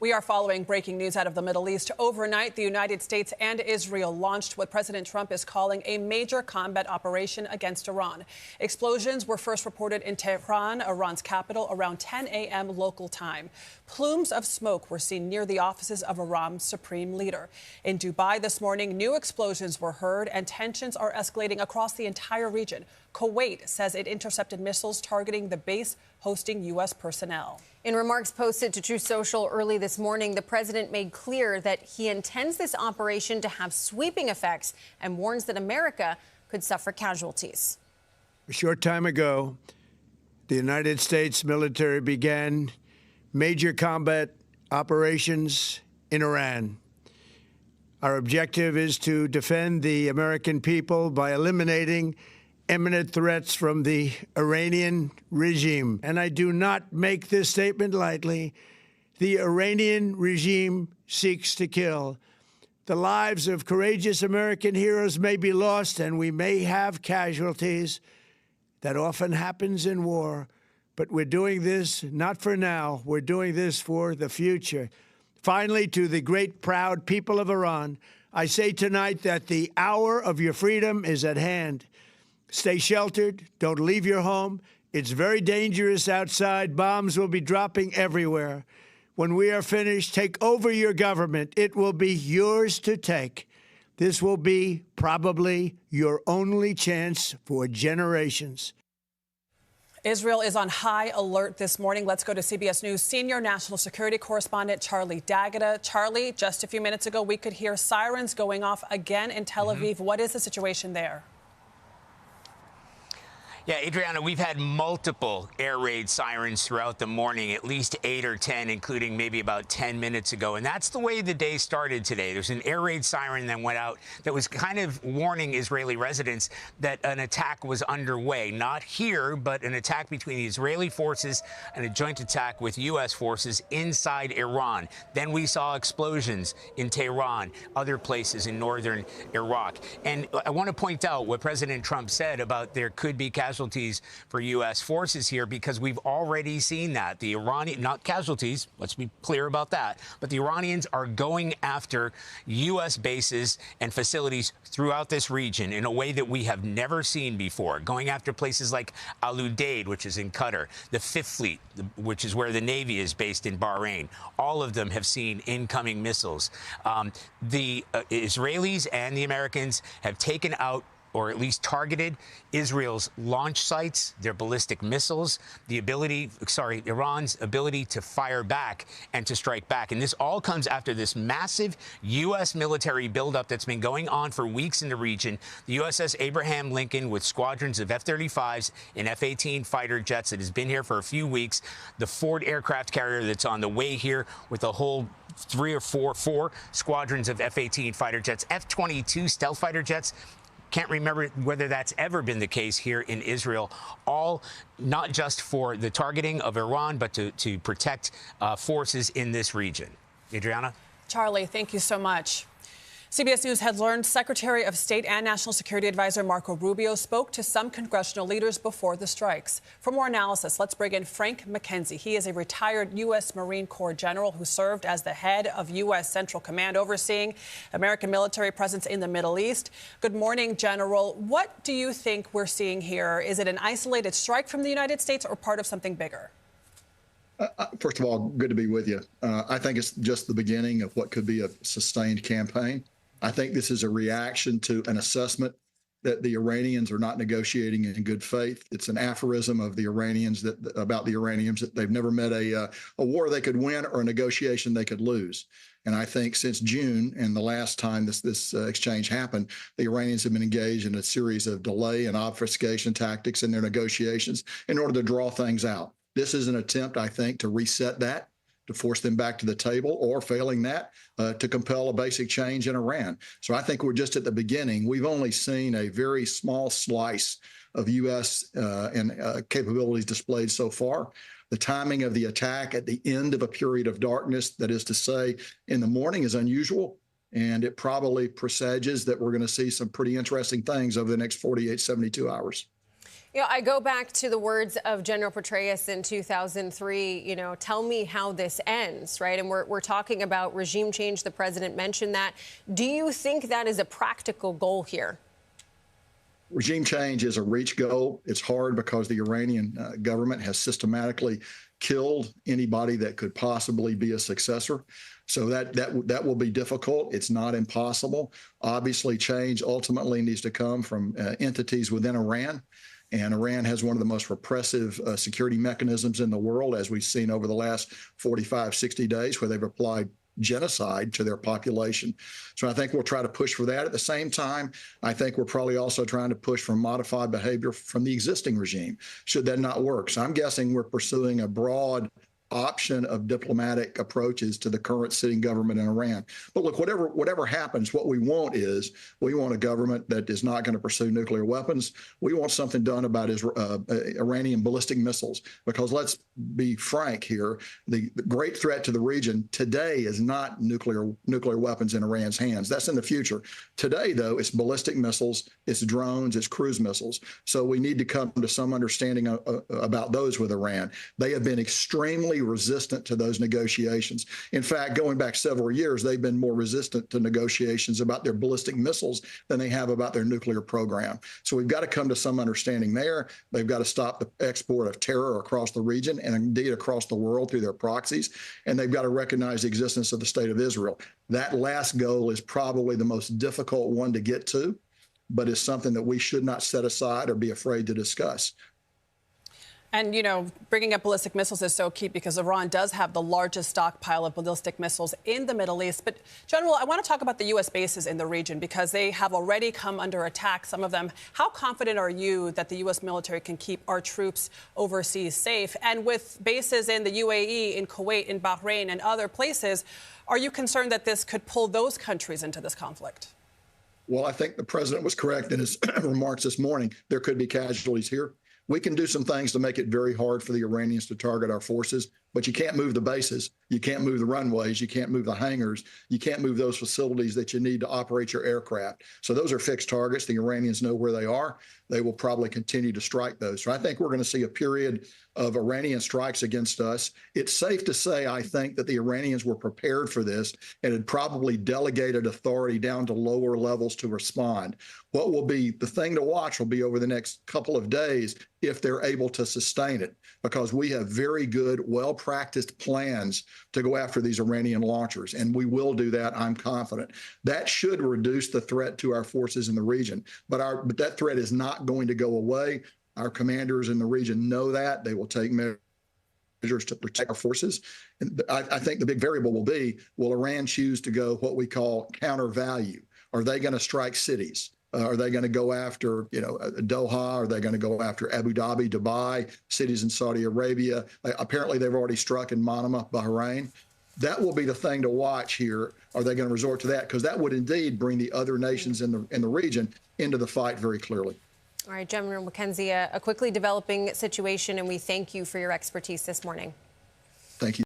We are following breaking news out of the Middle East. Overnight, the United States and Israel launched what President Trump is calling a major combat operation against Iran. Explosions were first reported in Tehran, Iran's capital, around 10 a.m. local time. Plumes of smoke were seen near the offices of Iran's supreme leader. In Dubai this morning, new explosions were heard and tensions are escalating across the entire region. Kuwait says it intercepted missiles targeting the base hosting U.S. personnel. In remarks posted to Truth Social early this morning, the president made clear that he intends this operation to have sweeping effects and warns that America could suffer casualties. A short time ago, the United States military began major combat operations in Iran. Our objective is to defend the American people by eliminating imminent threats from the Iranian regime. And I do not make this statement lightly. The Iranian regime seeks to kill. The lives of courageous American heroes may be lost, and we may have casualties. That often happens in war. But we're doing this not for now. We're doing this for the future. Finally, to the great, proud people of Iran, I say tonight that the hour of your freedom is at hand. Stay sheltered. Don't leave your home. It's very dangerous outside. Bombs will be dropping everywhere. When we are finished, take over your government. It will be yours to take. This will be probably your only chance for generations. Israel is on high alert this morning. Let's go to CBS News senior national security correspondent Charlie D'Agata. Charlie, just a few minutes ago, we could hear sirens going off again in Tel Aviv. What is the situation there? Yeah, Adriana, we've had multiple air raid sirens throughout the morning, at least 8 or 10, including maybe about 10 minutes ago. And that's the way the day started today. There's an air raid siren that went out that was kind of warning Israeli residents that an attack was underway. Not here, but an attack between the Israeli forces and a joint attack with U.S. forces inside Iran. Then we saw explosions in Tehran, other places in northern Iraq. And I want to point out what President Trump said about there could be casualties for U.S. forces here, because we've already seen that. The Iranian, not casualties, let's be clear about that, but the Iranians are going after U.S. bases and facilities throughout this region in a way that we have never seen before, going after places like Al Udeid, which is in Qatar, the Fifth Fleet, which is where the Navy is based in Bahrain. All of them have seen incoming missiles. The Israelis and the Americans have taken out, or at least targeted, Israel's launch sites, their ballistic missiles, Iran's ability to fire back and to strike back. And this all comes after this massive U.S. military buildup that's been going on for weeks in the region. The USS Abraham Lincoln with squadrons of F-35s and F-18 fighter jets that has been here for a few weeks. The Ford aircraft carrier that's on the way here with a whole four squadrons of F-18 fighter jets, F-22 stealth fighter jets. Can't remember whether that's ever been the case here in Israel, all not just for the targeting of Iran, but to protect forces in this region. Adriana? Charlie, thank you so much. CBS News had learned Secretary of State and National Security Advisor Marco Rubio spoke to some congressional leaders before the strikes. For more analysis, let's bring in Frank McKenzie. He is a retired U.S. Marine Corps general who served as the head of U.S. Central Command overseeing American military presence in the Middle East. Good morning, General. What do you think we're seeing here? Is it an isolated strike from the United States or part of something bigger? First of all, good to be with you. I think it's just the beginning of what could be a sustained campaign. I think this is a reaction to an assessment that the Iranians are not negotiating in good faith. It's an aphorism of the Iranians about the Iranians that they've never met a war they could win or a negotiation they could lose. And I think since June and the last time this exchange happened, the Iranians have been engaged in a series of delay and obfuscation tactics in their negotiations in order to draw things out. This is an attempt, I think, to reset that, to force them back to the table, or failing that, to compel a basic change in Iran. So I think we're just at the beginning. We've only seen a very small slice of U.S. Capabilities displayed so far. The timing of the attack at the end of a period of darkness, that is to say, in the morning, is unusual. And it probably presages that we're going to see some pretty interesting things over the next 48, 72 hours. I go back to the words of General Petraeus in 2003, tell me how this ends, right? And we're talking about regime change. The president mentioned that. Do you think that is a practical goal here? Regime change is a reach goal. It's hard because the Iranian government has systematically killed anybody that could possibly be a successor. So that will be difficult. It's not impossible. Obviously, change ultimately needs to come from entities within Iran. And Iran has one of the most repressive security mechanisms in the world, as we've seen over the last 45, 60 days, where they've applied genocide to their population. So I think we'll try to push for that. At the same time, I think we're probably also trying to push for modified behavior from the existing regime, should that not work. So I'm guessing we're pursuing a broad option of diplomatic approaches to the current sitting government in Iran. But look, whatever happens, what we want a government that is not going to pursue nuclear weapons. We want something done about Iranian ballistic missiles, because let's be frank here, the great threat to the region today is not nuclear weapons in Iran's hands. That's in the future. Today, though, it's ballistic missiles, it's drones, it's cruise missiles. So we need to come to some understanding about those with Iran. They have been extremely resistant to those negotiations. In fact, going back several years, they've been more resistant to negotiations about their ballistic missiles than they have about their nuclear program. So we've got to come to some understanding there. They've got to stop the export of terror across the region and indeed across the world through their proxies. And they've got to recognize the existence of the state of Israel. That last goal is probably the most difficult one to get to, but is something that we should not set aside or be afraid to discuss. And, bringing up ballistic missiles is so key because Iran does have the largest stockpile of ballistic missiles in the Middle East. But, General, I want to talk about the U.S. bases in the region because they have already come under attack, some of them. How confident are you that the U.S. military can keep our troops overseas safe? And with bases in the UAE, in Kuwait, in Bahrain, and other places, are you concerned that this could pull those countries into this conflict? Well, I think the president was correct in his remarks this morning. There could be casualties here. We can do some things to make it very hard for the Iranians to target our forces, but you can't move the bases. You can't move the runways. You can't move the hangars. You can't move those facilities that you need to operate your aircraft. So those are fixed targets. The Iranians know where they are. They will probably continue to strike those. So I think we're going to see a period of Iranian strikes against us. It's safe to say, I think, that the Iranians were prepared for this and had probably delegated authority down to lower levels to respond. What will be the thing to watch will be over the next couple of days if they're able to sustain it, because we have very good, well-practiced plans to go after these Iranian launchers, and we will do that, I'm confident. That should reduce the threat to our forces in the region, but that threat is not going to go away. Our commanders in the region know that. They will take measures to protect our forces. And I think the big variable will be, will Iran choose to go what we call counter value? Are they going to strike cities? Are they going to go after, Doha? Are they going to go after Abu Dhabi, Dubai, cities in Saudi Arabia? Apparently, they've already struck in Manama, Bahrain. That will be the thing to watch here. Are they going to resort to that? Because that would indeed bring the other nations in the region into the fight very clearly. All right, General McKenzie, a quickly developing situation, and we thank you for your expertise this morning. Thank you.